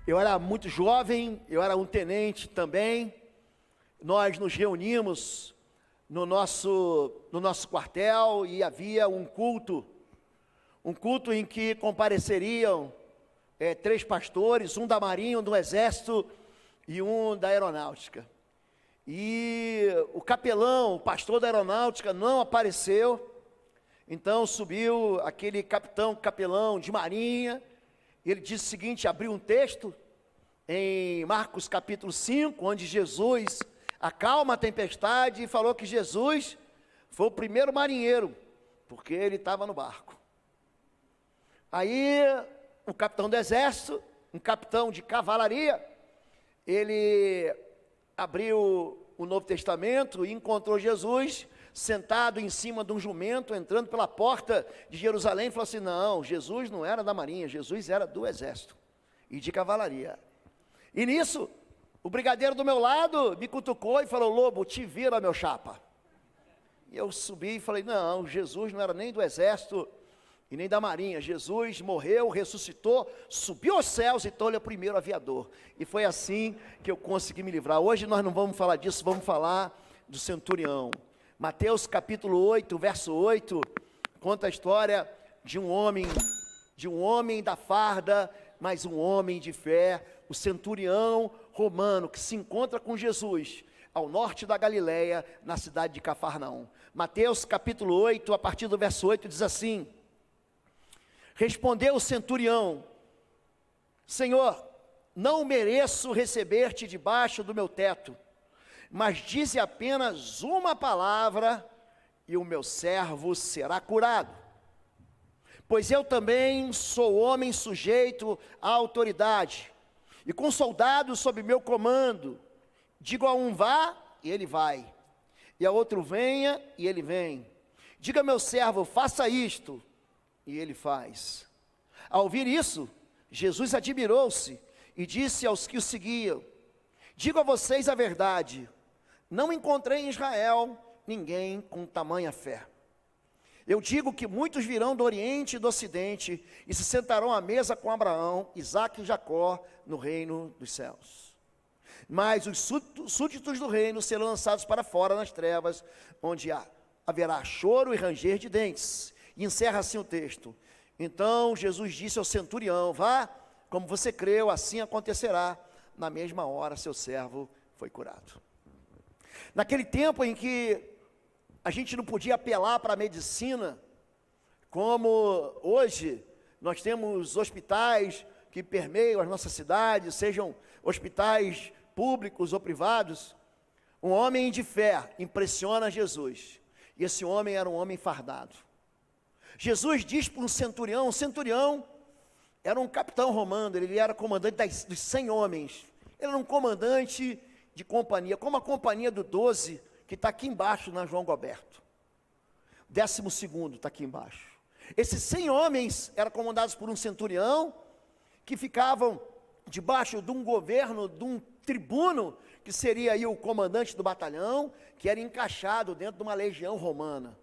Eu era muito jovem, eu era um tenente também. Nós nos reunimos no nosso quartel e havia um culto em que compareceriam 3 pastores, um da Marinha, um do Exército e um da Aeronáutica. E o capelão, o pastor da Aeronáutica não apareceu, então subiu aquele capelão de Marinha. Ele disse o seguinte, abriu um texto em Marcos capítulo 5, onde Jesus acalma a tempestade e falou que Jesus foi o primeiro marinheiro, porque ele estava no barco. Aí o capitão do exército, um capitão de cavalaria, ele abriu o Novo Testamento e encontrou Jesus sentado em cima de um jumento, entrando pela porta de Jerusalém, e falou assim, não, Jesus não era da marinha, Jesus era do exército e de cavalaria. E nisso, o brigadeiro do meu lado me cutucou e falou, Lobo, te vira, meu chapa. E eu subi e falei, não, Jesus não era nem do exército e nem da marinha, Jesus morreu, ressuscitou, subiu aos céus, então ele é o primeiro aviador. E foi assim que eu consegui me livrar. Hoje nós não vamos falar disso, vamos falar do centurião. Mateus capítulo 8, verso 8, conta a história de um homem da farda, mas um homem de fé, o centurião romano, que se encontra com Jesus, ao norte da Galileia, na cidade de Cafarnaum. Mateus capítulo 8, a partir do verso 8, diz assim, respondeu o centurião, Senhor, não mereço receber-te debaixo do meu teto, mas dize apenas uma palavra e o meu servo será curado. Pois eu também sou homem sujeito à autoridade, e com soldados sob meu comando, digo a um vá, e ele vai, e a outro venha, e ele vem. Diga a meu servo, faça isto, e ele faz. Ao ouvir isso, Jesus admirou-se, e disse aos que o seguiam, digo a vocês a verdade, não encontrei em Israel ninguém com tamanha fé. Eu digo que muitos virão do Oriente e do Ocidente e se sentarão à mesa com Abraão, Isaque e Jacó no reino dos céus. Mas os súditos do reino serão lançados para fora nas trevas, onde haverá choro e ranger de dentes. E encerra assim o texto. Então Jesus disse ao centurião, vá, como você creu, assim acontecerá. Na mesma hora seu servo foi curado. Naquele tempo em que a gente não podia apelar para a medicina, como hoje nós temos hospitais que permeiam as nossas cidades, sejam hospitais públicos ou privados, um homem de fé impressiona Jesus, e esse homem era um homem fardado. Jesus diz para um centurião era um capitão romano, ele era comandante dos 100 homens, ele era um comandante de companhia, como a companhia do 12, que está aqui embaixo na João Goberto. 12º está aqui embaixo. Esses 100 homens eram comandados por um centurião, que ficavam debaixo de um governo, de um tribuno, que seria aí o comandante do batalhão, que era encaixado dentro de uma legião romana.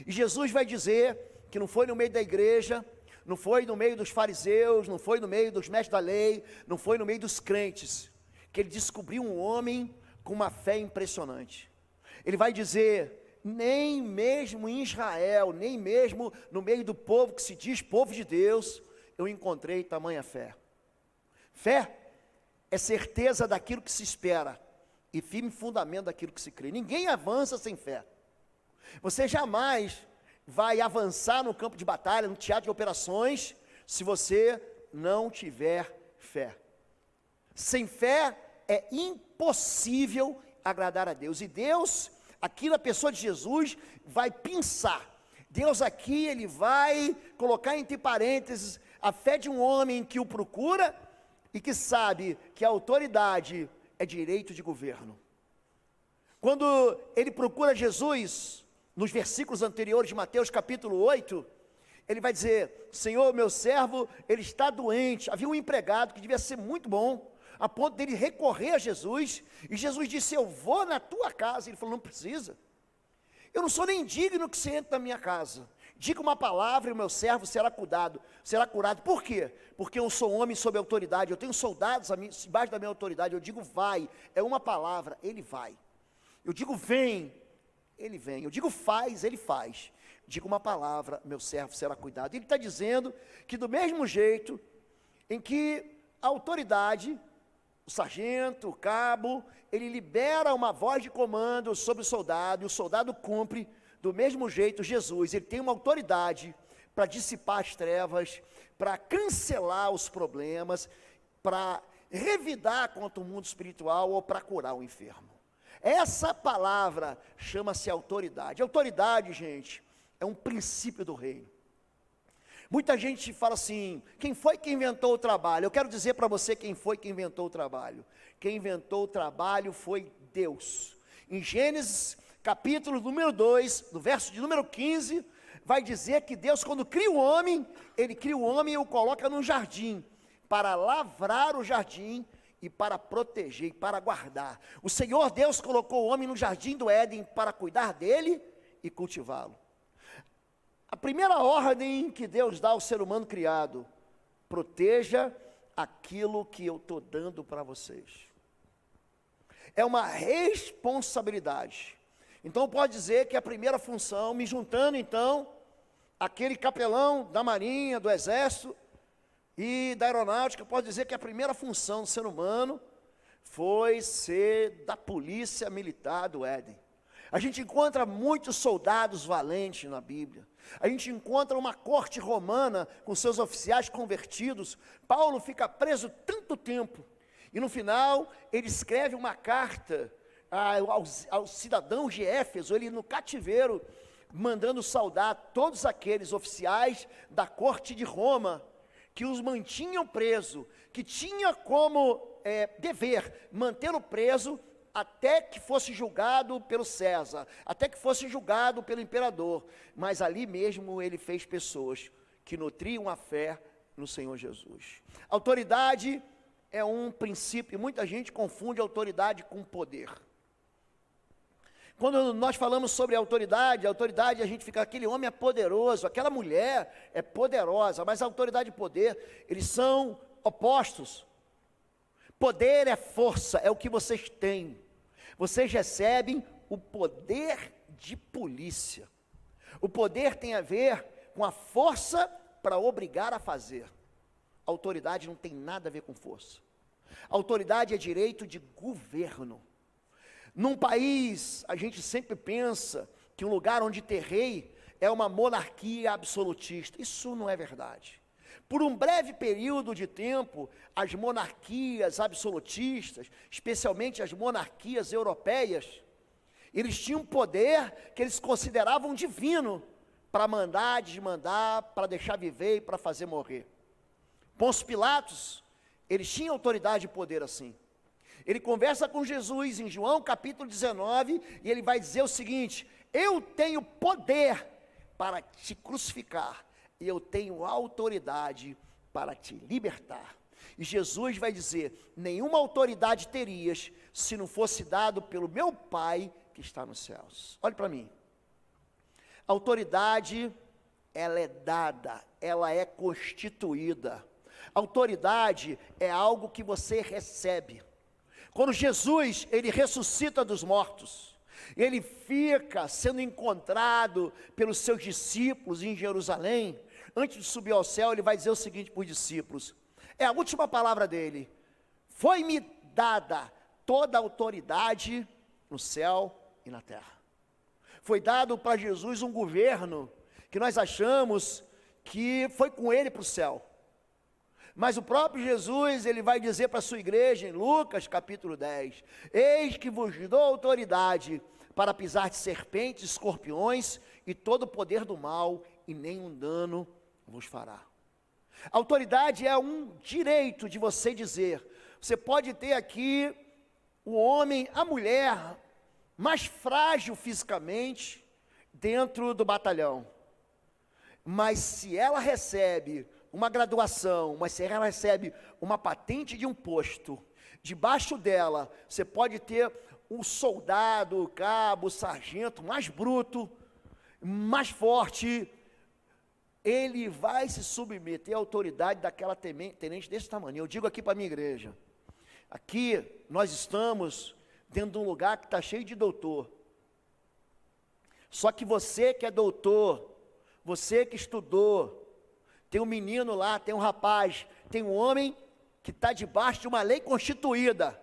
E Jesus vai dizer que não foi no meio da igreja, não foi no meio dos fariseus, não foi no meio dos mestres da lei, não foi no meio dos crentes, que ele descobriu um homem com uma fé impressionante. Ele vai dizer, nem mesmo em Israel, nem mesmo no meio do povo que se diz povo de Deus, eu encontrei tamanha fé. Fé é certeza daquilo que se espera e firme fundamento daquilo que se crê. Ninguém avança sem fé. Você jamais vai avançar no campo de batalha, no teatro de operações, se você não tiver fé. Sem fé é impossível agradar a Deus. E Deus, aqui na pessoa de Jesus, vai pensar. Deus aqui, ele vai colocar entre parênteses a fé de um homem que o procura e que sabe que a autoridade é direito de governo. Quando ele procura Jesus, nos versículos anteriores de Mateus capítulo 8, ele vai dizer, Senhor, meu servo, ele está doente. Havia um empregado que devia ser muito bom, a ponto dele recorrer a Jesus, e Jesus disse, eu vou na tua casa. Ele falou, não precisa, eu não sou nem digno que você entre na minha casa. Diga uma palavra e o meu servo será curado. Por quê? Porque eu sou um homem sob autoridade, eu tenho soldados embaixo da minha autoridade. Eu digo vai, é uma palavra, ele vai. Eu digo vem, ele vem. Eu digo faz, ele faz. Digo uma palavra, meu servo será cuidado. Ele está dizendo que do mesmo jeito em que a autoridade, o sargento, o cabo, ele libera uma voz de comando sobre o soldado, e o soldado cumpre. Do mesmo jeito, Jesus, ele tem uma autoridade para dissipar as trevas, para cancelar os problemas, para revidar contra o mundo espiritual ou para curar o enfermo. Essa palavra chama-se autoridade. Autoridade, gente, é um princípio do reino. Muita gente fala assim, quem foi que inventou o trabalho? Eu quero dizer para você quem foi que inventou o trabalho. Quem inventou o trabalho foi Deus. Em Gênesis, capítulo número 2, no verso de número 15, vai dizer que Deus, quando cria o homem, ele cria o homem e o coloca num jardim, para lavrar o jardim e para proteger e para guardar. O Senhor Deus colocou o homem no jardim do Éden para cuidar dele e cultivá-lo. A primeira ordem que Deus dá ao ser humano criado: proteja aquilo que eu estou dando para vocês. É uma responsabilidade. Então pode dizer que a primeira função, me juntando então, aquele capelão da marinha, do exército e da aeronáutica, pode dizer que a primeira função do ser humano foi ser da polícia militar do Éden. A gente encontra muitos soldados valentes na Bíblia. A gente encontra uma corte romana com seus oficiais convertidos. Paulo fica preso tanto tempo. E no final, ele escreve uma carta aos cidadãos de Éfeso, ele no cativeiro, mandando saudar todos aqueles oficiais da corte de Roma, que os mantinham preso, que tinha como dever mantê-lo preso, até que fosse julgado pelo César, até que fosse julgado pelo imperador. Mas ali mesmo ele fez pessoas que nutriam a fé no Senhor Jesus. Autoridade é um princípio, muita gente confunde autoridade com poder. Quando nós falamos sobre autoridade, a gente fica, aquele homem é poderoso, aquela mulher é poderosa, mas a autoridade e poder, eles são opostos. Poder é força, é o que vocês têm. Vocês recebem o poder de polícia. O poder tem a ver com a força para obrigar a fazer. A autoridade não tem nada a ver com força. A autoridade é direito de governo. Num país, a gente sempre pensa que um lugar onde tem rei é uma monarquia absolutista. Isso não é verdade. Por um breve período de tempo, as monarquias absolutistas, especialmente as monarquias europeias, eles tinham poder que eles consideravam divino para mandar, desmandar, para deixar viver e para fazer morrer. Pôncio Pilatos, eles tinham autoridade e poder assim. Ele conversa com Jesus em João capítulo 19 e ele vai dizer o seguinte: eu tenho poder para te crucificar e eu tenho autoridade para te libertar. E Jesus vai dizer: nenhuma autoridade terias se não fosse dado pelo meu Pai que está nos céus. Olhe para mim. A autoridade, ela é dada, ela é constituída. Autoridade é algo que você recebe. Quando Jesus, ele ressuscita dos mortos, ele fica sendo encontrado pelos seus discípulos em Jerusalém. Antes de subir ao céu, ele vai dizer o seguinte para os discípulos, é a última palavra dele: foi-me dada toda a autoridade no céu e na terra. Foi dado para Jesus um governo que nós achamos que foi com ele para o céu. Mas o próprio Jesus, ele vai dizer para a sua igreja, em Lucas capítulo 10, eis que vos dou autoridade para pisar de serpentes, escorpiões e todo o poder do mal, e nenhum dano vos fará. Autoridade é um direito de você dizer. Você pode ter aqui o homem, a mulher mais frágil fisicamente dentro do batalhão, mas se ela recebe uma graduação, mas se ela recebe uma patente de um posto, debaixo dela, você pode ter um soldado, o cabo, o sargento mais bruto, mais forte, ele vai se submeter à autoridade daquela tenente desse tamanho. Eu digo aqui para a minha igreja, aqui nós estamos dentro de um lugar que está cheio de doutor. Só que você que é doutor, você que estudou, tem um menino lá, tem um rapaz, tem um homem que está debaixo de uma lei constituída,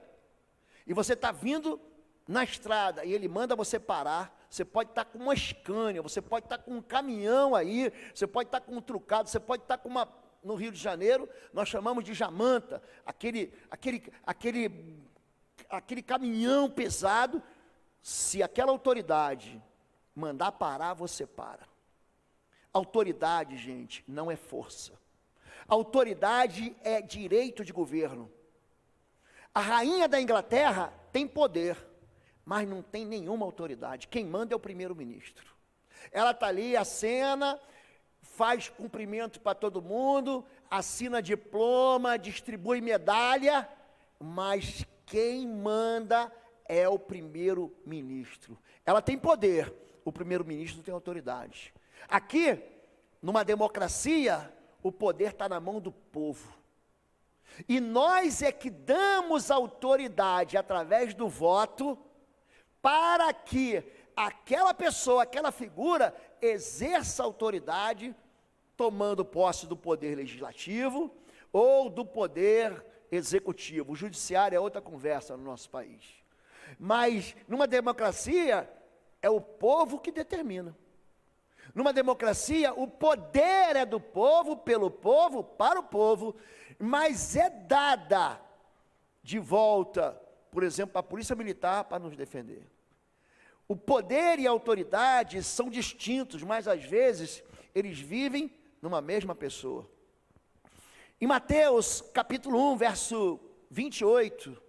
e você está vindo na estrada, e ele manda você parar. Você pode estar com uma Scania, você pode estar com um caminhão aí, você pode estar com um trucado, você pode estar com uma, no Rio de Janeiro, nós chamamos de jamanta, aquele caminhão pesado. Se aquela autoridade mandar parar, você para. Autoridade, gente, não é força. Autoridade é direito de governo. A rainha da Inglaterra tem poder, mas não tem nenhuma autoridade. Quem manda é o primeiro-ministro. Ela está ali, acena, faz cumprimento para todo mundo, assina diploma, distribui medalha, mas quem manda é o primeiro-ministro. Ela tem poder, o primeiro-ministro tem autoridade. Aqui, numa democracia, o poder está na mão do povo. E nós é que damos autoridade através do voto, para que aquela pessoa, aquela figura, exerça autoridade, tomando posse do poder legislativo ou do poder executivo. O judiciário é outra conversa no nosso país. Mas, numa democracia, é o povo que determina. Numa democracia, o poder é do povo, pelo povo, para o povo, mas é dada de volta, por exemplo, a polícia militar para nos defender. O poder e a autoridade são distintos, mas às vezes eles vivem numa mesma pessoa. Em Mateus capítulo 1, verso 28,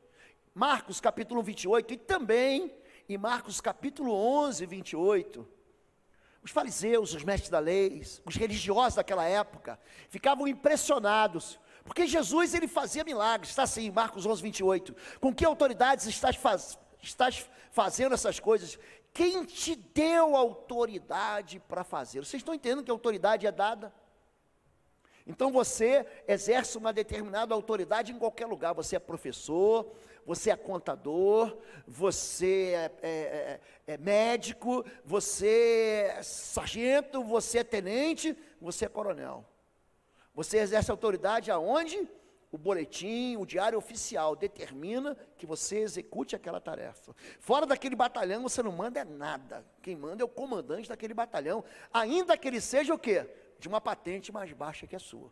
Marcos capítulo 1, 28, e também em Marcos capítulo 11, 28, os fariseus, os mestres da lei, os religiosos daquela época, ficavam impressionados, porque Jesus ele fazia milagres. Está assim, Marcos 11, 28, com que autoridades estás fazendo essas coisas? Quem te deu autoridade para fazer? Vocês estão entendendo que a autoridade é dada? Então você exerce uma determinada autoridade em qualquer lugar. Você é professor, você é contador, você é médico, você é sargento, você é tenente, você é coronel. Você exerce autoridade aonde? O boletim, o diário oficial determina que você execute aquela tarefa. Fora daquele batalhão você não manda nada. Quem manda é o comandante daquele batalhão, ainda que ele seja o quê? De uma patente mais baixa que a sua.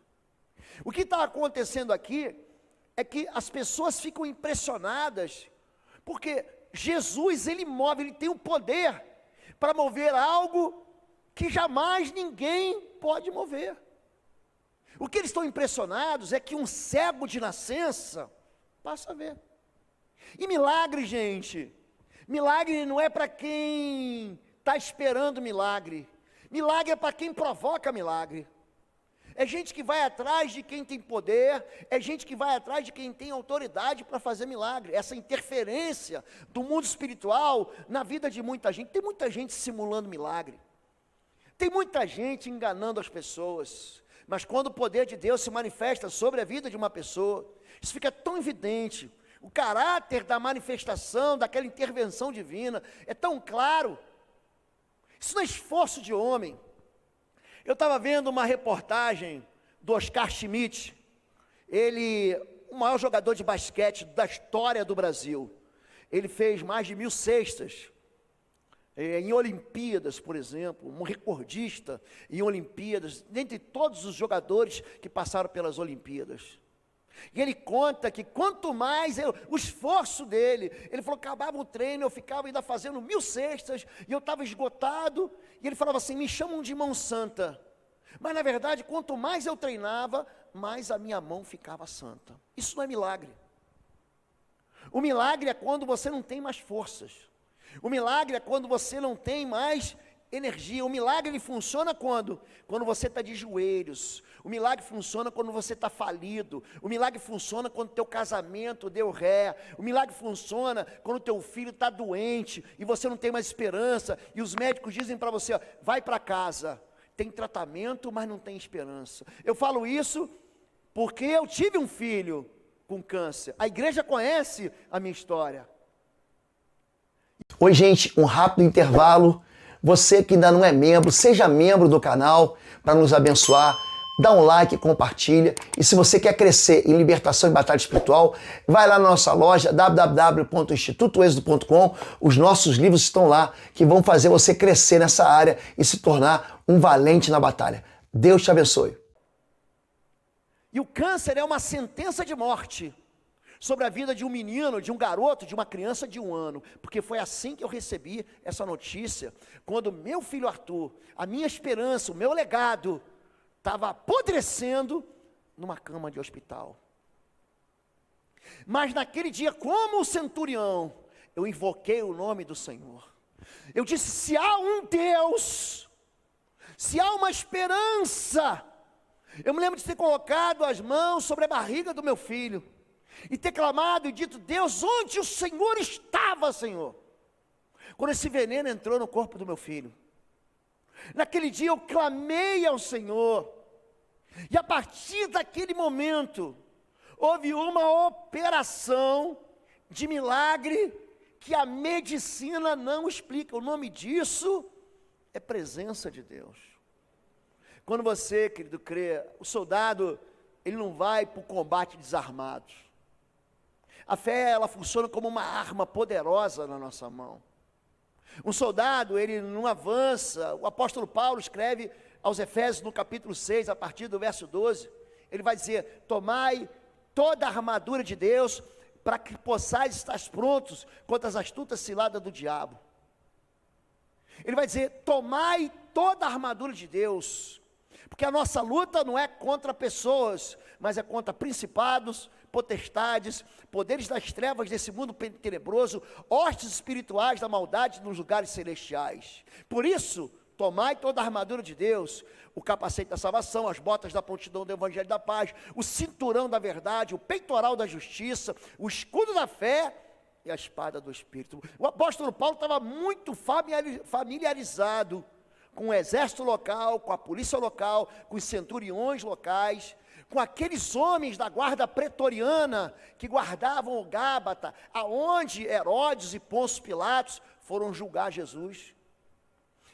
O que está acontecendo aqui é que as pessoas ficam impressionadas, porque Jesus, ele move, ele tem o poder para mover algo que jamais ninguém pode mover. O que eles estão impressionados é que um cego de nascença passa a ver. E milagre, gente, milagre não é para quem está esperando milagre. Milagre é para quem provoca milagre. É gente que vai atrás de quem tem poder, é gente que vai atrás de quem tem autoridade para fazer milagre. Essa interferência do mundo espiritual na vida de muita gente. Tem muita gente simulando milagre. Tem muita gente enganando as pessoas. Mas quando o poder de Deus se manifesta sobre a vida de uma pessoa, isso fica tão evidente. O caráter da manifestação, daquela intervenção divina, é tão claro. Isso não é esforço de homem. Eu estava vendo uma reportagem do Oscar Schmidt, ele, o maior jogador de basquete da história do Brasil. Ele fez mais de 1000 cestas, em Olimpíadas, por exemplo, um recordista em Olimpíadas, dentre todos os jogadores que passaram pelas Olimpíadas. E ele conta que quanto mais o esforço dele, ele falou que acabava o treino, eu ficava ainda fazendo 1000 cestas, e eu estava esgotado, e ele falava assim, me chamam de mão santa, mas na verdade, quanto mais eu treinava, mais a minha mão ficava santa. Isso não é milagre. O milagre é quando você não tem mais forças. O milagre é quando você não tem mais energia. O milagre ele funciona quando? Quando você está de joelhos. O milagre funciona quando você está falido. O milagre funciona quando o teu casamento deu ré. O milagre funciona quando o teu filho está doente e você não tem mais esperança. E os médicos dizem para você, ó, vai para casa. tem tratamento, mas não tem esperança. Eu falo isso porque eu tive um filho com câncer. A igreja conhece a minha história. Oi, gente, um rápido intervalo. Você que ainda não é membro, seja membro do canal para nos abençoar. Dá um like, compartilha. E se você quer crescer em libertação e batalha espiritual, vai lá na nossa loja www.institutoexodo.com. Os nossos livros estão lá que vão fazer você crescer nessa área e se tornar um valente na batalha. Deus te abençoe. E o câncer é uma sentença de morte sobre a vida de um menino, de um garoto, de uma criança de 1 ano. Porque foi assim que eu recebi essa notícia, quando meu filho Arthur, a minha esperança, o meu legado, estava apodrecendo numa cama de hospital. Mas naquele dia, como o centurião, eu invoquei o nome do Senhor. Eu disse, se há um Deus, se há uma esperança. Eu me lembro de ter colocado as mãos sobre a barriga do meu filho, e ter clamado e dito, Deus, onde o Senhor estava, Senhor? Quando esse veneno entrou no corpo do meu filho. Naquele dia eu clamei ao Senhor, e a partir daquele momento, houve uma operação de milagre, que a medicina não explica. O nome disso é presença de Deus. Quando você, querido, crê, o soldado, ele não vai para o combate desarmado. A fé, ela funciona como uma arma poderosa na nossa mão. Um soldado, ele não avança. O apóstolo Paulo escreve aos Efésios no capítulo 6, a partir do verso 12, ele vai dizer, tomai toda a armadura de Deus, para que possais estar prontos contra as astutas ciladas do diabo. Ele vai dizer, tomai toda a armadura de Deus, porque a nossa luta não é contra pessoas, mas é contra principados, potestades, poderes das trevas desse mundo tenebroso, hostes espirituais da maldade nos lugares celestiais. Por isso, tomai toda a armadura de Deus, o capacete da salvação, as botas da prontidão do evangelho da paz, o cinturão da verdade, o peitoral da justiça, o escudo da fé e a espada do Espírito. O apóstolo Paulo estava muito familiarizado com o exército local, com a polícia local, com os centuriões locais, com aqueles homens da guarda pretoriana que guardavam o Gábata, aonde Herodes e Pôncio Pilatos foram julgar Jesus.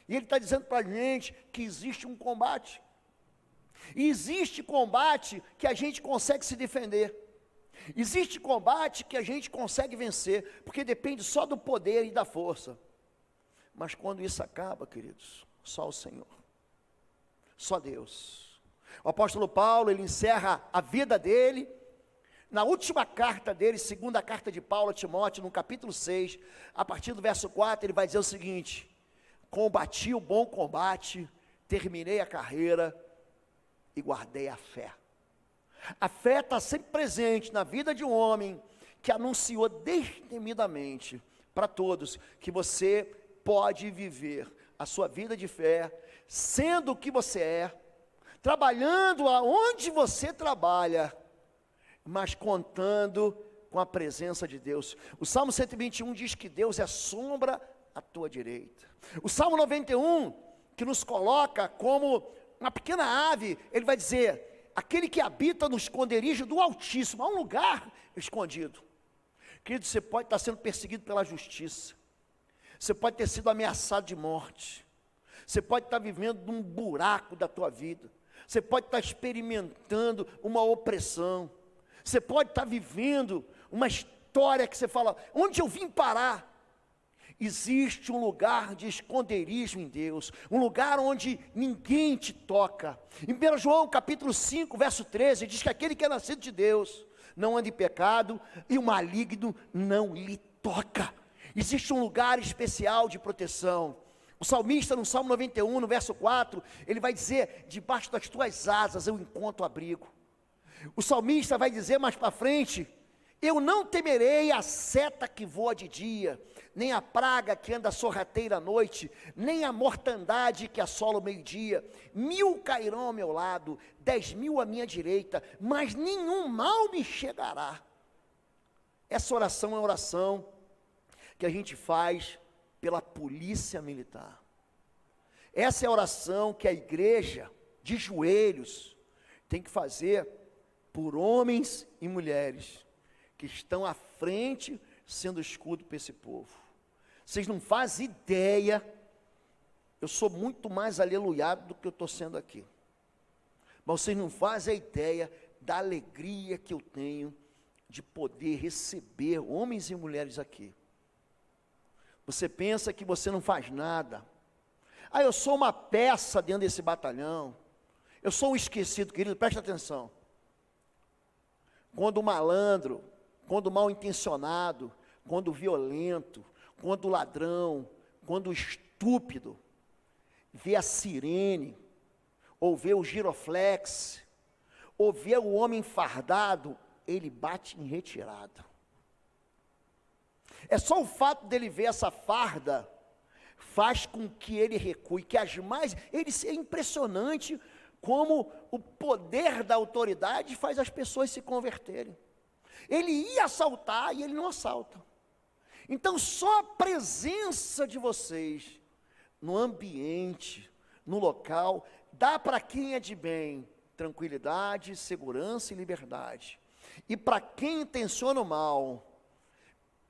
E ele está dizendo para a gente que existe um combate. E existe combate que a gente consegue se defender. Existe combate que a gente consegue vencer, porque depende só do poder e da força. Mas quando isso acaba, queridos, só o Senhor, só Deus. O apóstolo Paulo, ele encerra a vida dele, na última carta dele, segunda carta de Paulo a Timóteo, no capítulo 6, a partir do verso 4, ele vai dizer o seguinte, combati o bom combate, terminei a carreira e guardei a fé. A fé está sempre presente na vida de um homem que anunciou destemidamente para todos que você pode viver a sua vida de fé, sendo o que você é, trabalhando aonde você trabalha, mas contando com a presença de Deus. O Salmo 121 diz que Deus é sombra à tua direita. O Salmo 91, que nos coloca como uma pequena ave, ele vai dizer, aquele que habita no esconderijo do Altíssimo, há um lugar escondido. Querido, você pode estar sendo perseguido pela justiça, você pode ter sido ameaçado de morte, você pode estar vivendo num buraco da tua vida, você pode estar experimentando uma opressão, você pode estar vivendo uma história que você fala, onde eu vim parar? Existe um lugar de esconderijo em Deus, um lugar onde ninguém te toca. Em 1 João capítulo 5, verso 13, diz que aquele que é nascido de Deus não anda em pecado e o maligno não lhe toca. Existe um lugar especial de proteção. O salmista no Salmo 91, no verso 4, ele vai dizer, debaixo das tuas asas eu encontro abrigo. O salmista vai dizer mais para frente, eu não temerei a seta que voa de dia, nem a praga que anda sorrateira à noite, nem a mortandade que assola o meio-dia. 1000 cairão ao meu lado, 10.000 à minha direita, mas nenhum mal me chegará. Essa oração é uma oração que a gente faz pela polícia militar. Essa é a oração que a igreja, de joelhos, tem que fazer por homens e mulheres que estão à frente, sendo escudo para esse povo. Vocês não fazem ideia, eu sou muito mais aleluiado do que eu estou sendo aqui. Mas vocês não fazem a ideia da alegria que eu tenho de poder receber homens e mulheres aqui. Você pensa que você não faz nada. Ah, eu sou uma peça dentro desse batalhão. Eu sou um esquecido, querido, presta atenção. Quando o malandro, quando o mal intencionado, quando o violento, quando o ladrão, quando o estúpido vê a sirene, ou vê o giroflex, ou vê o homem fardado, ele bate em retirada. É só o fato dele ver essa farda faz com que ele recue, que é impressionante como o poder da autoridade faz as pessoas se converterem. Ele ia assaltar e ele não assalta. Então só a presença de vocês no ambiente, no local, dá para quem é de bem tranquilidade, segurança e liberdade. E para quem intenciona o mal,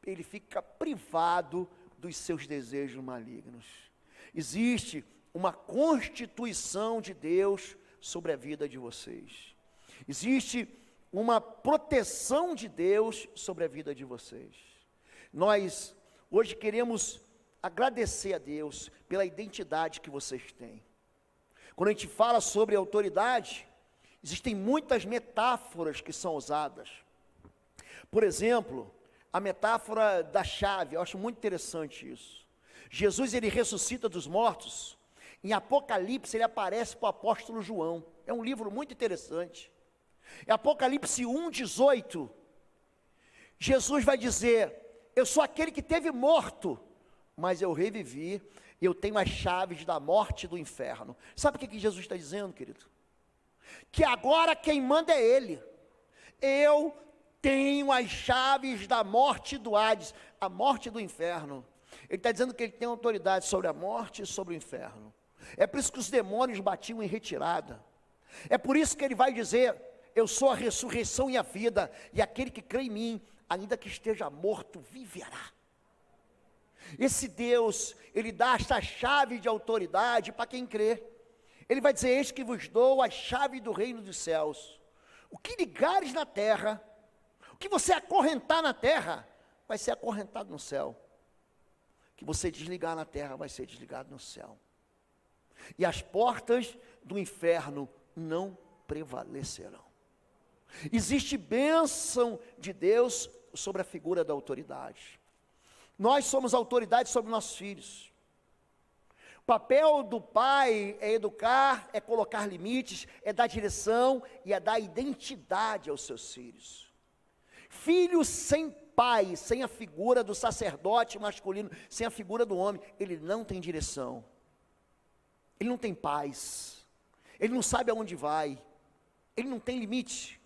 ele fica privado dos seus desejos malignos. Existe uma constituição de Deus sobre a vida de vocês. Existe uma proteção de Deus sobre a vida de vocês. Nós hoje queremos agradecer a Deus pela identidade que vocês têm. Quando a gente fala sobre autoridade, existem muitas metáforas que são usadas. Por exemplo, a metáfora da chave, eu acho muito interessante isso. Jesus, ele ressuscita dos mortos. Em Apocalipse, ele aparece para o apóstolo João. É um livro muito interessante. Em Apocalipse 1:18, Jesus vai dizer: eu sou aquele que teve morto, mas eu revivi, e eu tenho as chaves da morte e do inferno. Sabe o que Jesus está dizendo, querido? Que agora quem manda é Ele. Eu tenho as chaves da morte do Hades, a morte do inferno. Ele está dizendo que ele tem autoridade sobre a morte e sobre o inferno. É por isso que os demônios batiam em retirada. É por isso que ele vai dizer: eu sou a ressurreição e a vida, e aquele que crê em mim, ainda que esteja morto, viverá. Esse Deus, ele dá esta chave de autoridade para quem crê. Ele vai dizer: eis que vos dou a chave do reino dos céus. O que ligares na terra, o que você acorrentar na terra, vai ser acorrentado no céu. O que você desligar na terra, vai ser desligado no céu. E as portas do inferno não prevalecerão. Existe bênção de Deus sobre a figura da autoridade. Nós somos autoridade sobre nossos filhos. O papel do pai é educar, é colocar limites, é dar direção e é dar identidade aos seus filhos. Filho sem pai, sem a figura do sacerdote masculino, sem a figura do homem, ele não tem direção. Ele não tem paz. Ele não sabe aonde vai. Ele não tem limite.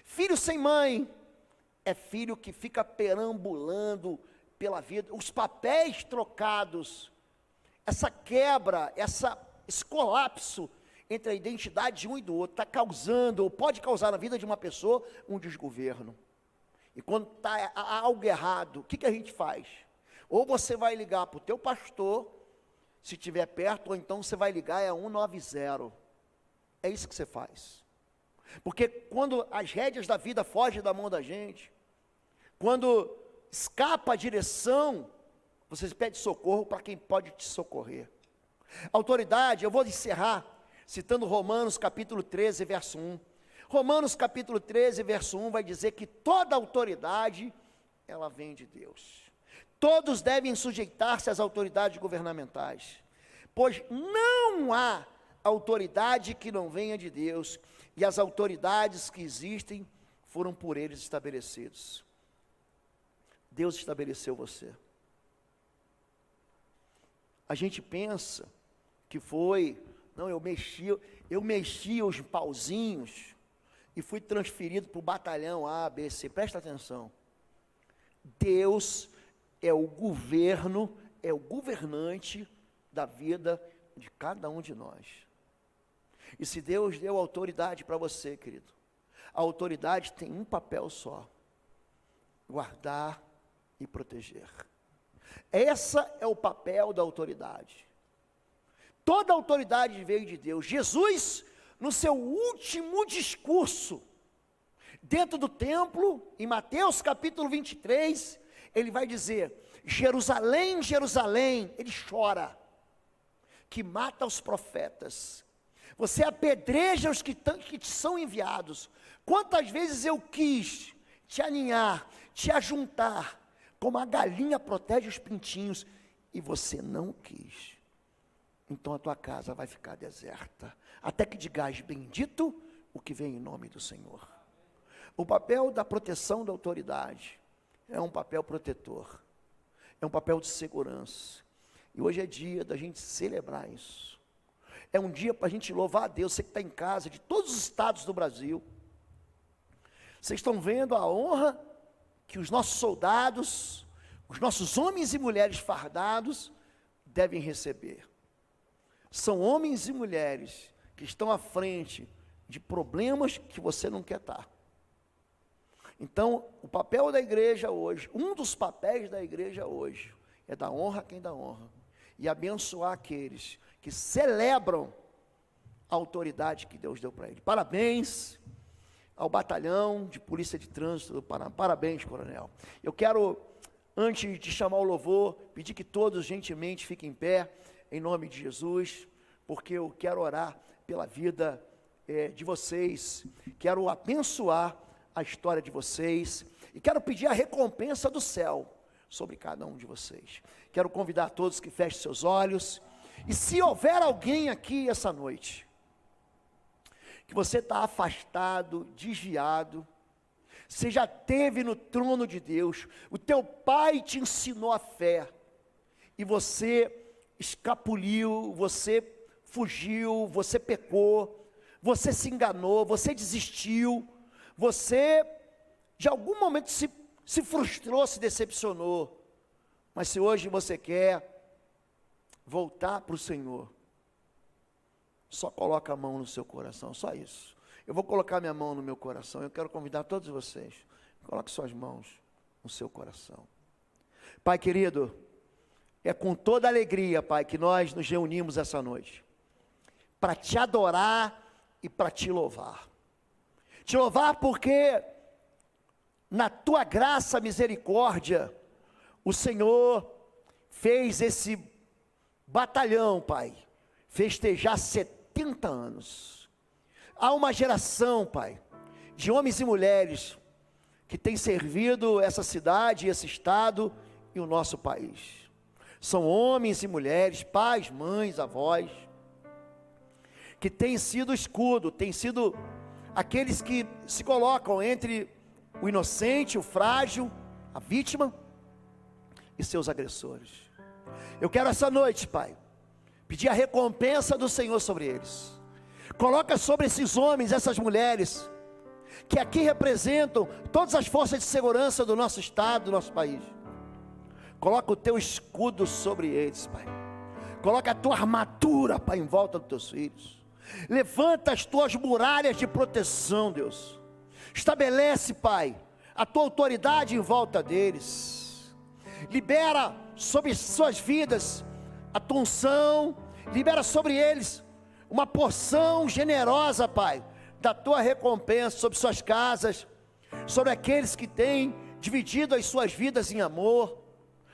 Filho sem mãe é filho que fica perambulando pela vida, os papéis trocados, essa quebra, esse colapso entre a identidade de um e do outro, está causando, ou pode causar na vida de uma pessoa, um desgoverno. E quando está algo errado, o que a gente faz? Ou você vai ligar para o teu pastor, se estiver perto, ou então você vai ligar, é 190. É isso que você faz. Porque quando as rédeas da vida fogem da mão da gente, quando escapa a direção, você pede socorro para quem pode te socorrer. Autoridade, eu vou encerrar citando Romanos capítulo 13, verso 1. Romanos capítulo 13, verso 1 vai dizer que toda autoridade, ela vem de Deus. Todos devem sujeitar-se às autoridades governamentais, pois não há autoridade que não venha de Deus, e as autoridades que existem foram por eles estabelecidos. Deus estabeleceu você. A gente pensa que foi, não, eu mexi os pauzinhos e fui transferido para o batalhão A, B, C. Presta atenção. Deus é o governo, é o governante da vida de cada um de nós. E se Deus deu autoridade para você, querido, a autoridade tem um papel só: guardar e proteger. Esse é o papel da autoridade. Toda autoridade veio de Deus. Jesus, no seu último discurso, dentro do templo, em Mateus capítulo 23, ele vai dizer: Jerusalém, Jerusalém, ele chora, que mata os profetas, você apedreja os que te são enviados. Quantas vezes eu quis te aninhar, te ajuntar, como a galinha protege os pintinhos, e você não quis. Então a tua casa vai ficar deserta, até que digas: bendito o que vem em nome do Senhor. O papel da proteção da autoridade é um papel protetor, é um papel de segurança. E hoje é dia da gente celebrar isso. É um dia para a gente louvar a Deus. Você que está em casa, de todos os estados do Brasil, vocês estão vendo a honra que os nossos soldados, os nossos homens e mulheres fardados devem receber. São homens e mulheres que estão à frente de problemas que você não quer estar. Então, o papel da igreja hoje, um dos papéis da igreja hoje, é dar honra a quem dá honra e abençoar aqueles que celebram a autoridade que Deus deu para ele. Parabéns ao batalhão de polícia de trânsito do Paraná. Parabéns, coronel. Eu quero, antes de chamar o louvor, pedir que todos gentilmente fiquem em pé, em nome de Jesus, porque eu quero orar pela vida de vocês, quero abençoar a história de vocês, e quero pedir a recompensa do céu sobre cada um de vocês. Quero convidar todos que fechem seus olhos, e se houver alguém aqui essa noite, que você está afastado, desviado, você já esteve no trono de Deus, o teu pai te ensinou a fé, e você escapuliu, você fugiu, você pecou, você se enganou, você desistiu, você de algum momento se frustrou, se decepcionou, mas se hoje você quer voltar para o Senhor, só coloca a mão no seu coração, só isso. Eu vou colocar minha mão no meu coração, eu quero convidar todos vocês, coloque suas mãos no seu coração. Pai querido, é com toda alegria, Pai, que nós nos reunimos essa noite, para te adorar e para te louvar. Te louvar porque, na tua graça, misericórdia, o Senhor fez esse batalhão, Pai, festejar 70 anos. Há uma geração, Pai, de homens e mulheres que tem servido essa cidade, esse estado e o nosso país. São homens e mulheres, pais, mães, avós, que têm sido escudo, têm sido aqueles que se colocam entre o inocente, o frágil, a vítima e seus agressores. Eu quero essa noite, Pai, pedir a recompensa do Senhor sobre eles. Coloca sobre esses homens, essas mulheres, que aqui representam todas as forças de segurança do nosso estado, do nosso país. Coloca o teu escudo sobre eles, Pai. Coloca a tua armadura, Pai, em volta dos teus filhos. Levanta as tuas muralhas de proteção, Deus. Estabelece, Pai, a tua autoridade em volta deles. Libera sobre suas vidas a tua unção. Libera sobre eles uma porção generosa, Pai, da tua recompensa sobre suas casas, sobre aqueles que têm dividido as suas vidas em amor.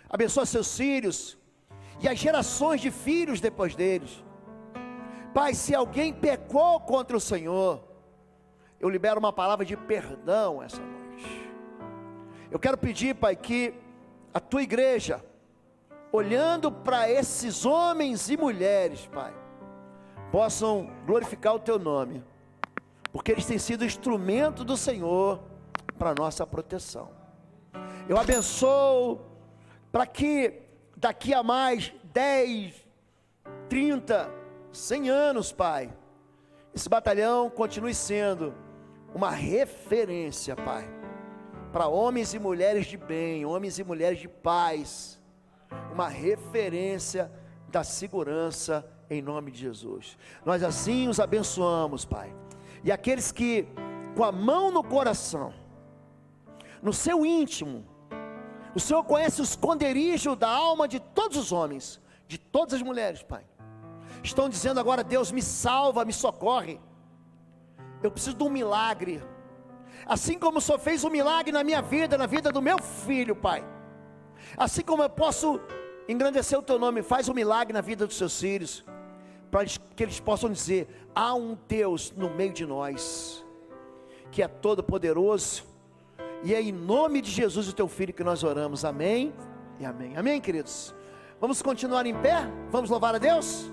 Abençoa seus filhos e as gerações de filhos depois deles. Pai, se alguém pecou contra o Senhor, eu libero uma palavra de perdão essa noite. Eu quero pedir, Pai, que a tua igreja, olhando para esses homens e mulheres, Pai, possam glorificar o teu nome, porque eles têm sido instrumento do Senhor para a nossa proteção. Eu abençoo para que daqui a mais 10, 30, 100 anos, Pai, esse batalhão continue sendo uma referência, Pai, para homens e mulheres de bem, homens e mulheres de paz, uma referência da segurança em nome de Jesus. Nós assim os abençoamos, Pai. E aqueles que, com a mão no coração, no seu íntimo, o Senhor conhece o esconderijo da alma de todos os homens, de todas as mulheres, Pai. Estão dizendo agora: Deus, me salva, me socorre. Eu preciso de um milagre. Assim como o Senhor fez um milagre na minha vida, na vida do meu filho, Pai. Assim como eu posso engrandecer o Teu nome, faz um milagre na vida dos Seus filhos, para que eles possam dizer: há um Deus no meio de nós, que é todo poderoso. E é em nome de Jesus, o Teu Filho, que nós oramos. Amém e amém. Amém, queridos? Vamos continuar em pé? Vamos louvar a Deus?